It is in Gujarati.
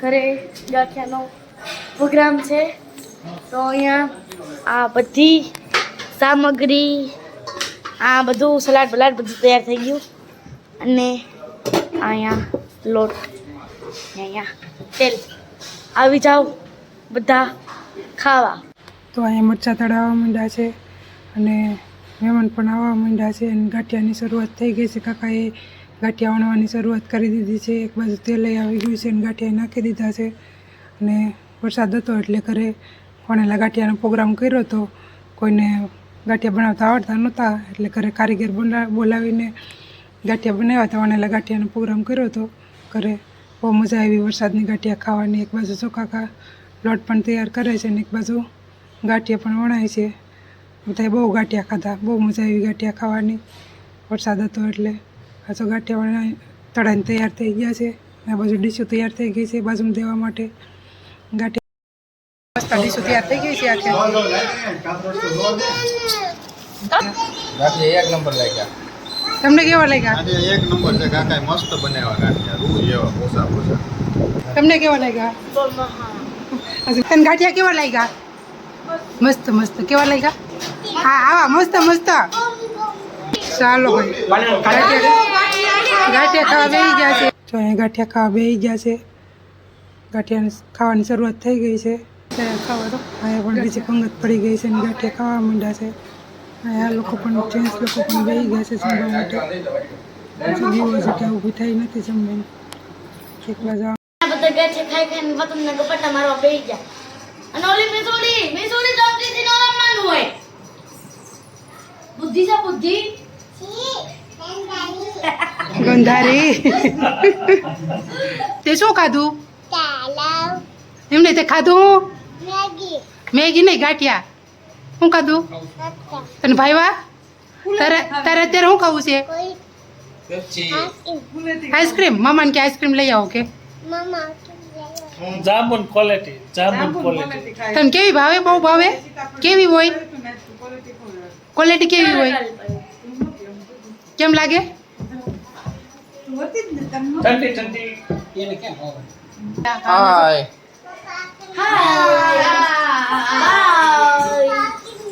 ઘરે ગાંઠિયાનો પ્રોગ્રામ છે તો અહીંયા આ બધી સામગ્રી આ બધું સલાડ બલાડ બધું તૈયાર થઈ ગયું અને અહીંયા લોટ અહીંયા તેલ આવી જાઓ બધા ખાવા તો અહીંયા મરચાં તળાવવા માંડ્યા છે અને મહેમાન પણ આવવા માંડ્યા છે અને ગાંઠિયાની શરૂઆત થઈ ગઈ છે કાકાએ ગાંઠિયા વણવાની શરૂઆત કરી દીધી છે એક બાજુ તેલ આવી ગયું છે અને ગાંઠિયા નાખી દીધા છે અને વરસાદ હતો એટલે ઘરે વણેલા ગાંઠિયાનો પ્રોગ્રામ કર્યો હતો કોઈને ગાંઠિયા બનાવતા આવડતા નહોતા એટલે ઘરે કારીગર બોલાવીને ગાંઠિયા બનાવ્યા હતા વણેલા ગાંઠિયાનો પ્રોગ્રામ કર્યો હતો ઘરે બહુ મજા આવી વરસાદની ગાંઠિયા ખાવાની એક બાજુ ચોકાકા લોટ પણ તૈયાર કરે છે અને એક બાજુ ગાંઠિયા પણ વણાય છે બધાએ બહુ ગાંઠિયા ખાધા બહુ મજા આવી ગાંઠિયા ખાવાની વરસાદ હતો એટલે આ તો ગાંઠિયા વણાય તળાઈને તૈયાર થઈ ગયા છે આ બાજુ ડીશો તૈયાર થઈ ગઈ છે બાજુમાં દેવા માટે ગાંઠિયા મસ્ત ડીશો તૈયાર થઈ ગઈ છે આખી ગાંઠિયા એક નંબર લાગ્યા તમને કેવા લાગ્યા એક નંબર છે કાકા મસ્ત બનાવ્યા ગાંઠિયા રૂ જેવા પોસા પોસા તમને કેવા લાગ્યા તને ગાંઠિયા કેવા લાગ્યા મસ્ત મસ્ત કેવા લાગ્યા હા આવા મસ્ત મસ્ત ચાલો ભાઈ ગાંઠિયા ખાવા બેસી ગયા છે તો અહીંયા ગાંઠિયા ખાવા બેસી ગયા છે ગાંઠિયાની ખાવાની શરૂઆત થઈ ગઈ છે ખાવા તો અહીંયા પણ બીજી પંગત પડી ગઈ છે અને ગાંઠિયા ખાવા માંડ્યા છે અહીંયા લોકો પણ જેન્ટ્સ લોકો પણ બેસી ગયા છે જમવા માટે દીવો છે કે ઊભી થઈ નથી જમવાની એક બાજુ બધા ગાંઠિયા ખાઈ ખાઈને વતનના ગપાટા મારવા બેસી ગયા અને ઓલી મેસોડી ચોકડીથી નો રમવાનું હોય બુદ્ધિ છે બુદ્ધિ ગંધારી તે શું ખાધું એમને તે ખાધું મેગી નહીં ગાંઠિયા શું ખાધું તને ભાઈવા તારે અત્યારે શું ખાવું છે આઈસ્ક્રીમ મામાને કે આઈસ્ક્રીમ લઈ આવો કે જામુન ક્વોલિટી તને કેવી ભાવે બહુ ભાવે કેવી હોય ક્વોલિટી કેવી હોય કેમ લાગે ઠંડી એને કેમ હાય હા